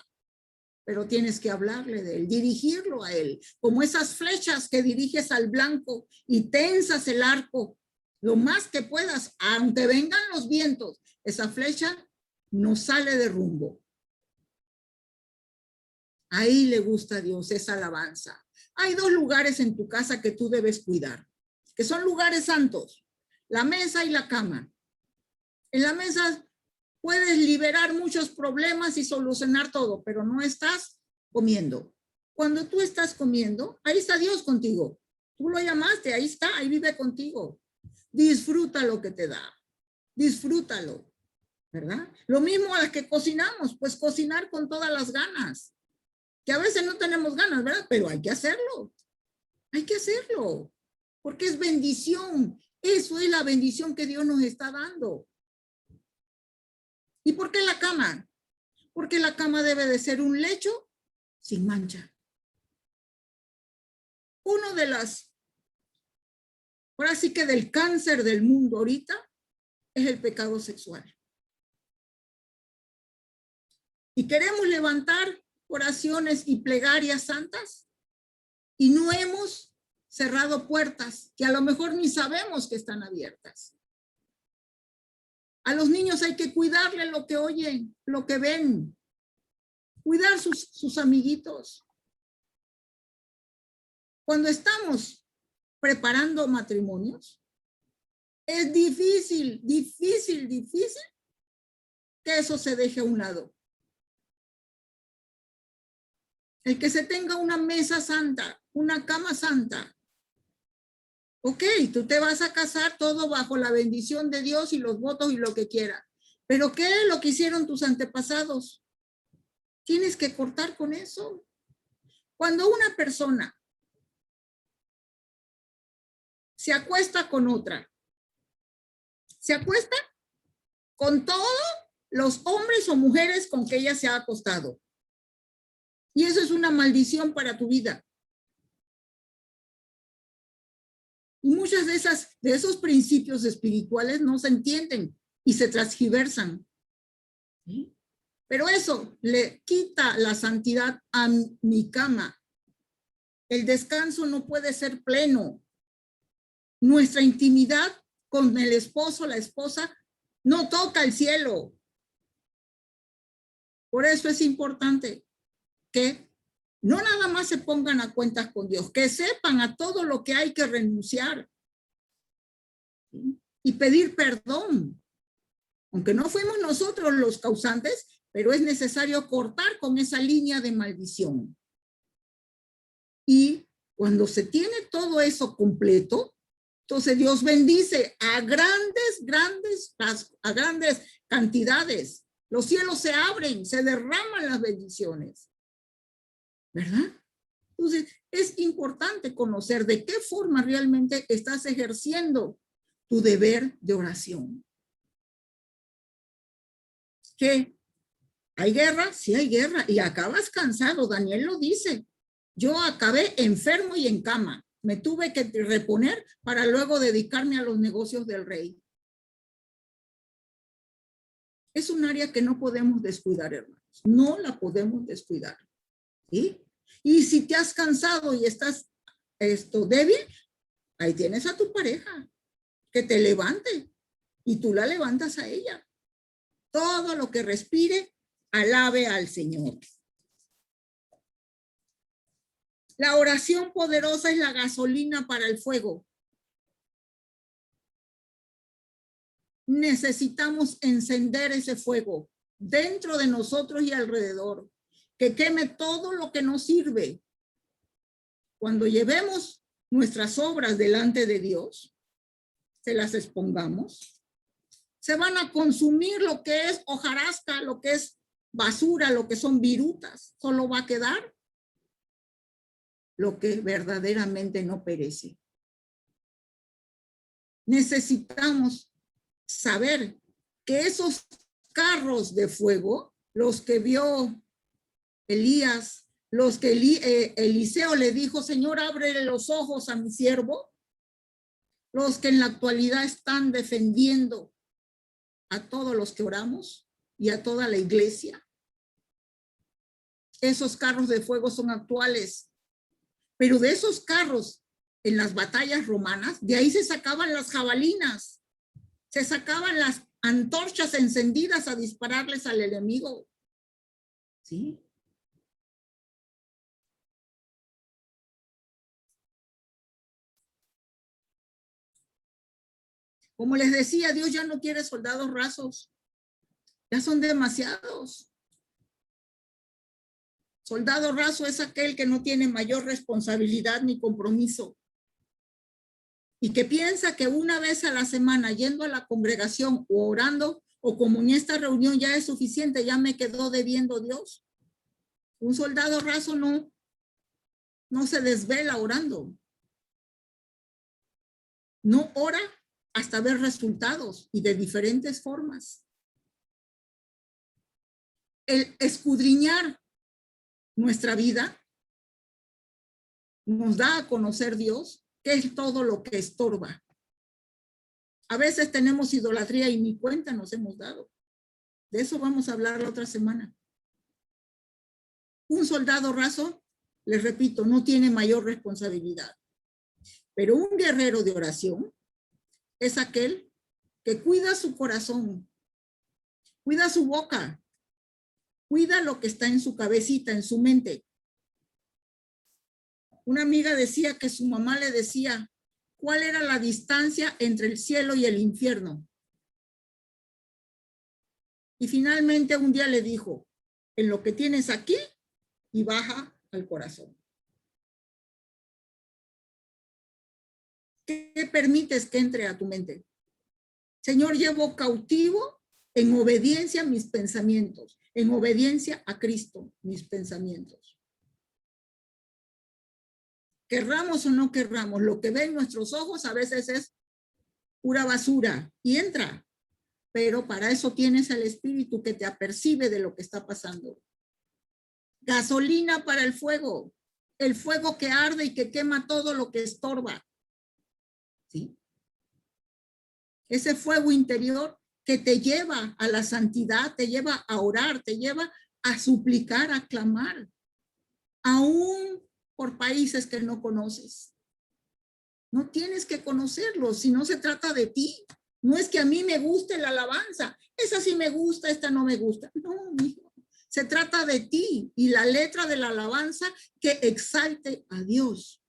Pero tienes que hablarle de él, dirigirlo a él, como esas flechas que diriges al blanco y tensas el arco lo más que puedas, aunque vengan los vientos, esa flecha no sale de rumbo. Ahí le gusta a Dios esa alabanza. Hay 2 lugares en tu casa que tú debes cuidar, que son lugares santos, la mesa y la cama. En la mesa puedes liberar muchos problemas y solucionar todo, pero no estás comiendo. Cuando tú estás comiendo, ahí está Dios contigo. Tú lo llamaste, ahí está, ahí vive contigo. Disfruta lo que te da. Disfrútalo, ¿verdad? Lo mismo a que cocinamos, pues cocinar con todas las ganas. Que a veces no tenemos ganas, ¿verdad? Pero hay que hacerlo. Hay que hacerlo. Porque es bendición. Eso es la bendición que Dios nos está dando. ¿Y por qué la cama? Porque la cama debe de ser un lecho sin mancha. Uno de las, ahora sí que del cáncer del mundo ahorita, es el pecado sexual. Y queremos levantar oraciones y plegarias santas y no hemos cerrado puertas que a lo mejor ni sabemos que están abiertas. A los niños hay que cuidarle lo que oyen, lo que ven, cuidar sus amiguitos. Cuando estamos preparando matrimonios, es difícil que eso se deje a un lado. El que se tenga una mesa santa, una cama santa. Ok, tú te vas a casar todo bajo la bendición de Dios y los votos y lo que quieras. Pero ¿qué es lo que hicieron tus antepasados? Tienes que cortar con eso. Cuando una persona se acuesta con otra, se acuesta con todos los hombres o mujeres con que ella se ha acostado. Y eso es una maldición para tu vida. Y muchas de esos principios espirituales no se entienden y se transgiversan. ¿Sí? Pero eso le quita la santidad a mi cama. El descanso no puede ser pleno. Nuestra intimidad con el esposo, la esposa, no toca el cielo. Por eso es importante que no nada más se pongan a cuentas con Dios, que sepan a todo lo que hay que renunciar, ¿sí? Y pedir perdón. Aunque no fuimos nosotros los causantes, pero es necesario cortar con esa línea de maldición. Y cuando se tiene todo eso completo, entonces Dios bendice a grandes cantidades. Los cielos se abren, se derraman las bendiciones. ¿Verdad? Entonces, es importante conocer de qué forma realmente estás ejerciendo tu deber de oración. ¿Qué? ¿Hay guerra? Sí hay guerra. Y acabas cansado, Daniel lo dice. Yo acabé enfermo y en cama. Me tuve que reponer para luego dedicarme a los negocios del rey. Es un área que no podemos descuidar, hermanos. No la podemos descuidar. ¿Sí? Y si te has cansado y estás débil, ahí tienes a tu pareja que te levante y tú la levantas a ella. Todo lo que respire, alabe al Señor. La oración poderosa es la gasolina para el fuego. Necesitamos encender ese fuego dentro de nosotros y alrededor, que queme todo lo que nos sirve. Cuando llevemos nuestras obras delante de Dios, se las expongamos, se van a consumir lo que es hojarasca, lo que es basura, lo que son virutas. Solo va a quedar lo que verdaderamente no perece. Necesitamos saber que esos carros de fuego, los que vio Elías, los que Eliseo le dijo, Señor, ábrele los ojos a mi siervo, los que en la actualidad están defendiendo a todos los que oramos y a toda la iglesia. Esos carros de fuego son actuales, pero de esos carros en las batallas romanas, de ahí se sacaban las jabalinas, se sacaban las antorchas encendidas a dispararles al enemigo. ¿Sí? Como les decía, Dios ya no quiere soldados rasos. Ya son demasiados. Soldado raso es aquel que no tiene mayor responsabilidad ni compromiso y que piensa que una vez a la semana yendo a la congregación o orando o como en esta reunión ya es suficiente, ya me quedó debiendo Dios. Un soldado raso no se desvela orando. No ora hasta ver resultados y de diferentes formas. El escudriñar nuestra vida nos da a conocer Dios, que es todo lo que estorba. A veces tenemos idolatría y ni cuenta nos hemos dado. De eso vamos a hablar la otra semana. Un soldado raso, les repito, no tiene mayor responsabilidad. Pero un guerrero de oración es aquel que cuida su corazón, cuida su boca, cuida lo que está en su cabecita, en su mente. Una amiga decía que su mamá le decía, ¿cuál era la distancia entre el cielo y el infierno? Y finalmente un día le dijo, en lo que tienes aquí y baja al corazón. ¿Qué permites que entre a tu mente? Señor, llevo cautivo en obediencia a mis pensamientos, en obediencia a Cristo, mis pensamientos. Querramos o no querramos, lo que ven nuestros ojos a veces es pura basura y entra, pero para eso tienes el Espíritu que te apercibe de lo que está pasando. Gasolina para el fuego que arde y que quema todo lo que estorba. ¿Sí? Ese fuego interior que te lleva a la santidad, te lleva a orar, te lleva a suplicar, a clamar, aún por países que no conoces. No tienes que conocerlos, si no se trata de ti. No es que a mí me guste la alabanza, esa sí me gusta, esta no me gusta. No, hijo, se trata de ti y la letra de la alabanza que exalte a Dios,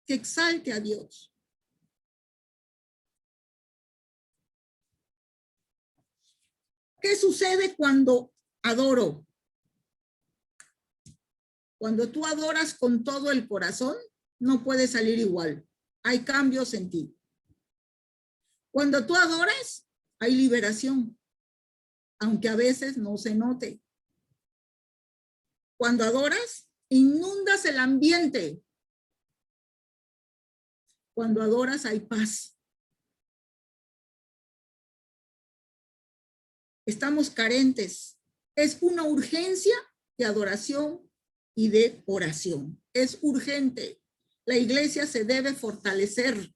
que exalte a Dios. ¿Qué sucede cuando adoro? Cuando tú adoras con todo el corazón, no puede salir igual. Hay cambios en ti. Cuando tú adoras, hay liberación, aunque a veces no se note. Cuando adoras, inundas el ambiente. Cuando adoras, hay paz. Estamos carentes. Es una urgencia de adoración y de oración. Es urgente. La iglesia se debe fortalecer.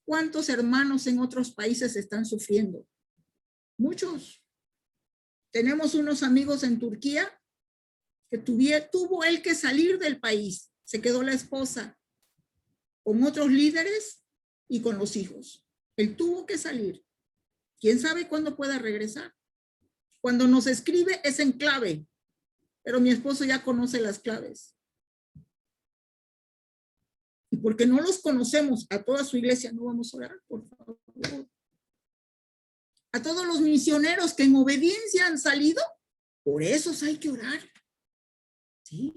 ¿Cuántos hermanos en otros países están sufriendo? Muchos. Tenemos unos amigos en Turquía que tuvo él que salir del país. Se quedó la esposa con otros líderes y con los hijos. Él tuvo que salir. ¿Quién sabe cuándo pueda regresar? Cuando nos escribe es en clave, pero mi esposo ya conoce las claves. Y porque no los conocemos a toda su iglesia, no vamos a orar, por favor. A todos los misioneros que en obediencia han salido, por esos hay que orar. ¿Sí?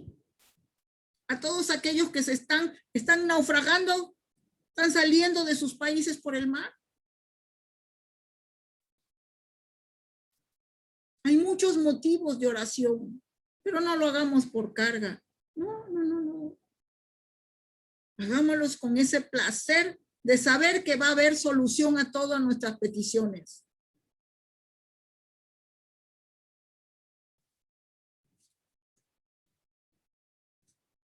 A todos aquellos que están naufragando, están saliendo de sus países por el mar. Hay muchos motivos de oración, pero no lo hagamos por carga. No. Hagámoslos con ese placer de saber que va a haber solución a todas nuestras peticiones.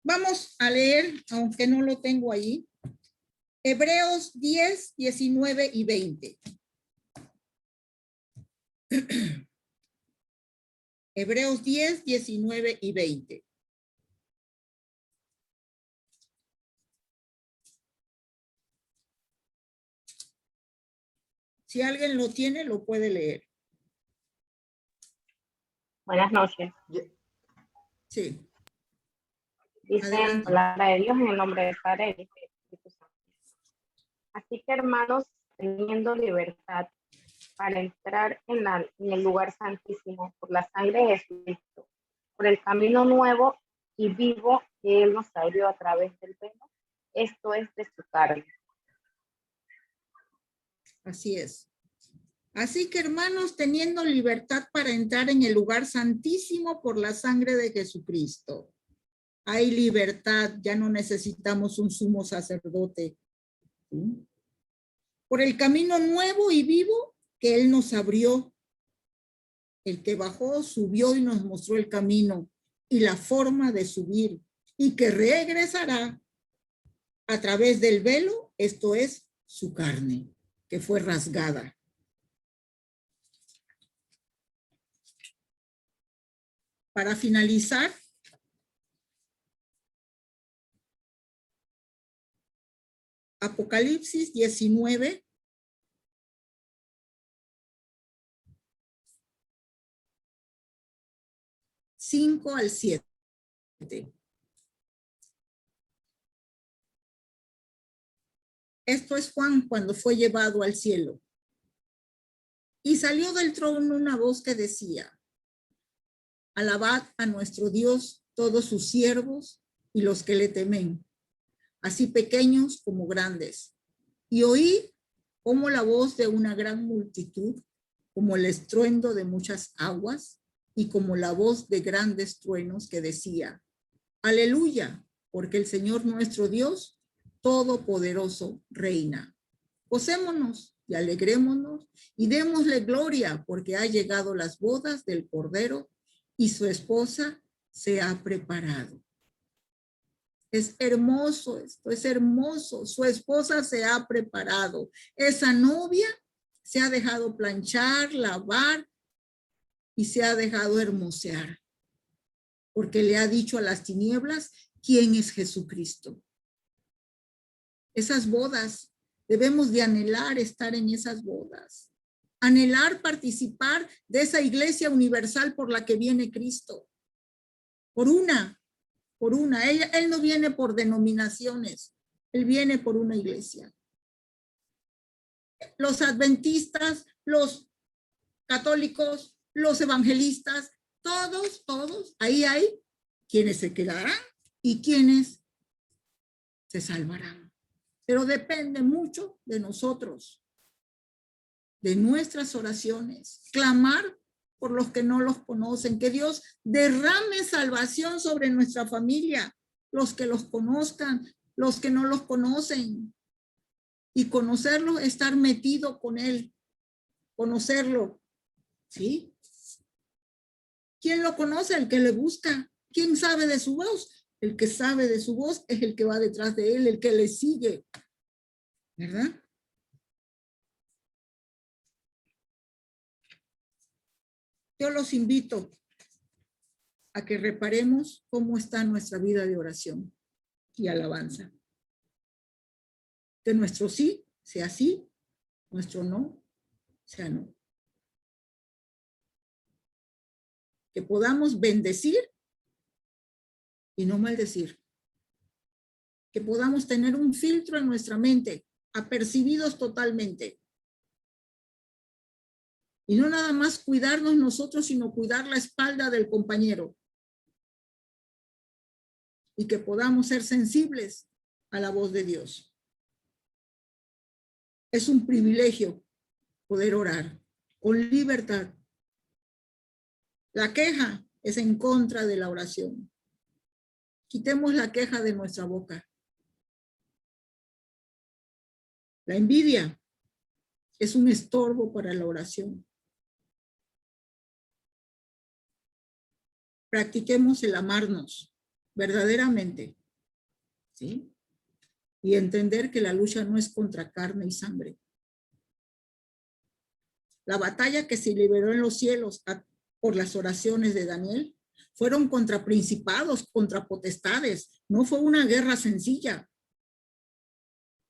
Vamos a leer, aunque no lo tengo ahí, Hebreos 10, 19 y 20. Hebreos 10, 19 y 20. Si alguien lo tiene, lo puede leer. Buenas noches. Sí. Dice la palabra de Dios en el nombre del Padre y del Espíritu Santo. Así que, hermanos, teniendo libertad para entrar en el lugar santísimo por la sangre de Jesucristo, por el camino nuevo y vivo que Él nos abrió a través del velo, esto es de su carne. Así es. Así que, hermanos, teniendo libertad para entrar en el lugar santísimo por la sangre de Jesucristo. Hay libertad, ya no necesitamos un sumo sacerdote. ¿Sí? Por el camino nuevo y vivo que Él nos abrió. El que bajó, subió y nos mostró el camino y la forma de subir, y que regresará a través del velo, esto es su carne, que fue rasgada. para finalizar, Apocalipsis 19, 5 al 7. Esto es Juan cuando fue llevado al cielo. Y salió del trono una voz que decía: alabad a nuestro Dios todos sus siervos y los que le temen, así pequeños como grandes. Y oí como la voz de una gran multitud, como el estruendo de muchas aguas, y como la voz de grandes truenos que decía: aleluya, porque el Señor nuestro Dios Todopoderoso reina. Gocémonos y alegrémonos y démosle gloria, porque ha llegado las bodas del Cordero y su esposa se ha preparado. Es hermoso esto, es hermoso. Su esposa se ha preparado. Esa novia se ha dejado planchar, lavar y se ha dejado hermosear, porque le ha dicho a las tinieblas quién es Jesucristo. Esas bodas, debemos de anhelar estar en esas bodas, anhelar participar de esa iglesia universal por la que viene Cristo, por una. Él no viene por denominaciones, él viene por una iglesia. Los adventistas, los católicos, los evangelistas, todos, ahí hay quienes se quedarán y quienes se salvarán. Pero depende mucho de nosotros, de nuestras oraciones, clamar por los que no los conocen, que Dios derrame salvación sobre nuestra familia, los que los conozcan, los que no los conocen, y conocerlo, estar metido con él, conocerlo, ¿sí? ¿Quién lo conoce? El que le busca. ¿Quién sabe de su voz? El que sabe de su voz es el que va detrás de él, el que le sigue, ¿verdad? Yo los invito a que reparemos cómo está nuestra vida de oración y alabanza. Que nuestro sí sea sí, nuestro no sea no. Que podamos bendecir y no maldecir. Que podamos tener un filtro en nuestra mente, apercibidos totalmente. Y no nada más cuidarnos nosotros, sino cuidar la espalda del compañero. Y que podamos ser sensibles a la voz de Dios. Es un privilegio poder orar con libertad. La queja es en contra de la oración. Quitemos la queja de nuestra boca. La envidia es un estorbo para la oración. Practiquemos el amarnos verdaderamente, ¿sí? Y entender que la lucha no es contra carne y sangre. La batalla que se liberó en los cielos por las oraciones de Daniel fueron contra principados, contra potestades. No fue una guerra sencilla.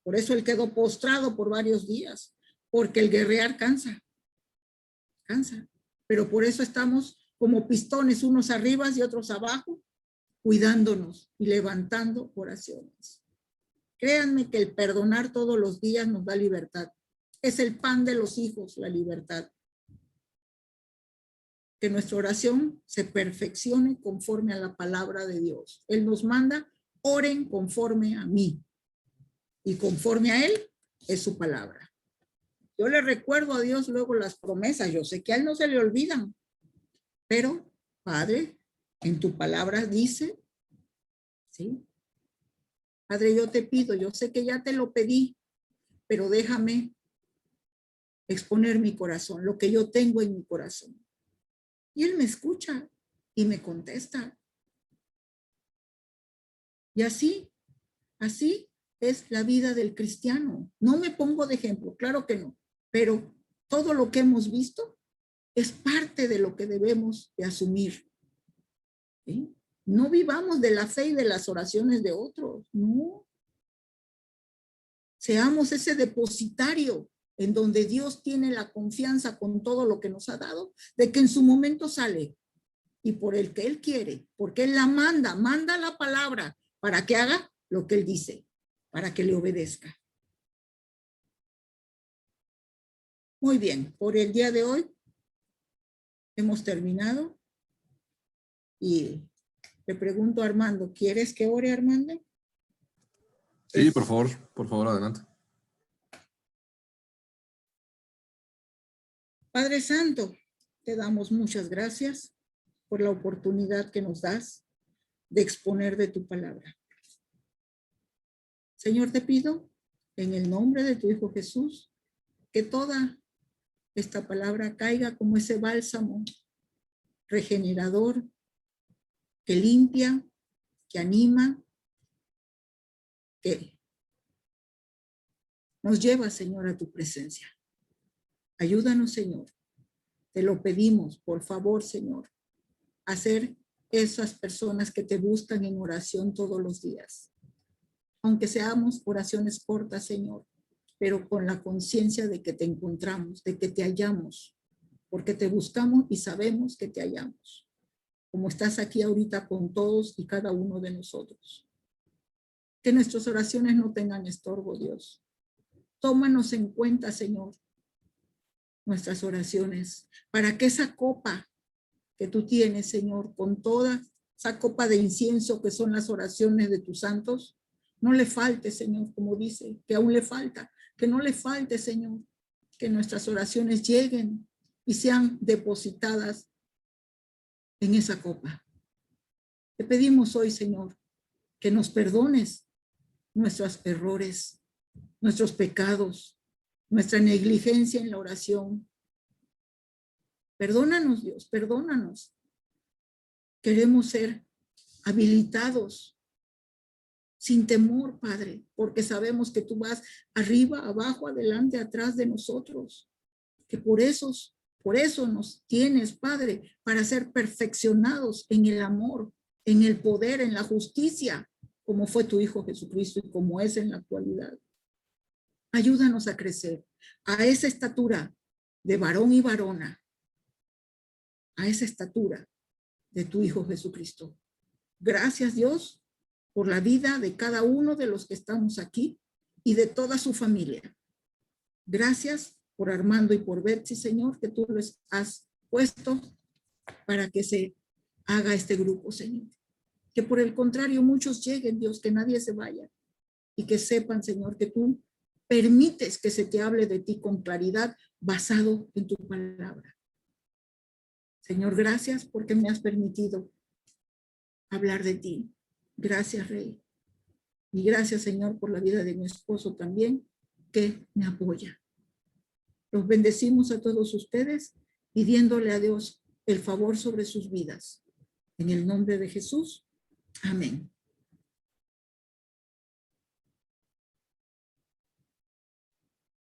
Por eso él quedó postrado por varios días, porque el guerrear cansa. Pero por eso estamos como pistones, unos arriba y otros abajo, cuidándonos y levantando oraciones. Créanme que el perdonar todos los días nos da libertad. Es el pan de los hijos, la libertad. Que nuestra oración se perfeccione conforme a la palabra de Dios. Él nos manda, oren conforme a mí. Y conforme a él es su palabra. Yo le recuerdo a Dios luego las promesas. Yo sé que a él no se le olvidan. Pero, Padre, en tu palabra dice, ¿sí? Padre, yo te pido, yo sé que ya te lo pedí, pero déjame exponer mi corazón, lo que yo tengo en mi corazón. Y él me escucha y me contesta. Y así es la vida del cristiano. No me pongo de ejemplo, claro que no, pero todo lo que hemos visto es parte de lo que debemos de asumir. ¿sí? No vivamos de la fe y de las oraciones de otros, no. Seamos ese depositario en donde Dios tiene la confianza con todo lo que nos ha dado, de que en su momento sale y por el que Él quiere, porque Él la manda la palabra para que haga lo que Él dice, para que le obedezca. Muy bien, por el día de hoy hemos terminado y le pregunto a Armando, ¿quieres que ore, Armando? Sí, por favor, adelante. Padre Santo, te damos muchas gracias por la oportunidad que nos das de exponer de tu palabra. Señor, te pido en el nombre de tu Hijo Jesús que toda esta palabra caiga como ese bálsamo regenerador que limpia, que anima, que nos lleva, Señor, a tu presencia. Ayúdanos, Señor. Te lo pedimos, por favor, Señor, a ser esas personas que te buscan en oración todos los días. Aunque seamos oraciones cortas, Señor, pero con la conciencia de que te encontramos, de que te hallamos, porque te buscamos y sabemos que te hallamos, como estás aquí ahorita con todos y cada uno de nosotros. Que nuestras oraciones no tengan estorbo, Dios. Tómanos en cuenta, Señor, nuestras oraciones, para que esa copa que tú tienes, Señor, con toda esa copa de incienso que son las oraciones de tus santos, no le falte, Señor, como dice, que aún le falta, que no le falte, Señor, que nuestras oraciones lleguen y sean depositadas en esa copa. Te pedimos hoy, Señor, que nos perdones nuestros errores, nuestros pecados, nuestra negligencia en la oración. Perdónanos, Dios, perdónanos. Queremos ser habilitados sin temor, Padre, porque sabemos que tú vas arriba, abajo, adelante, atrás de nosotros, que por eso nos tienes, Padre, para ser perfeccionados en el amor, en el poder, en la justicia, como fue tu Hijo Jesucristo y como es en la actualidad. Ayúdanos a crecer a esa estatura de varón y varona, a esa estatura de tu Hijo Jesucristo. Gracias, Dios, por la vida de cada uno de los que estamos aquí y de toda su familia. Gracias por Armando y por Betsy, Señor, que tú les has puesto para que se haga este grupo, Señor. Que por el contrario muchos lleguen, Dios, que nadie se vaya y que sepan, Señor, que tú permites que se te hable de ti con claridad basado en tu palabra. Señor, gracias porque me has permitido hablar de ti. Gracias, Rey. Y gracias, Señor, por la vida de mi esposo también, que me apoya. Los bendecimos a todos ustedes, pidiéndole a Dios el favor sobre sus vidas. En el nombre de Jesús. Amén.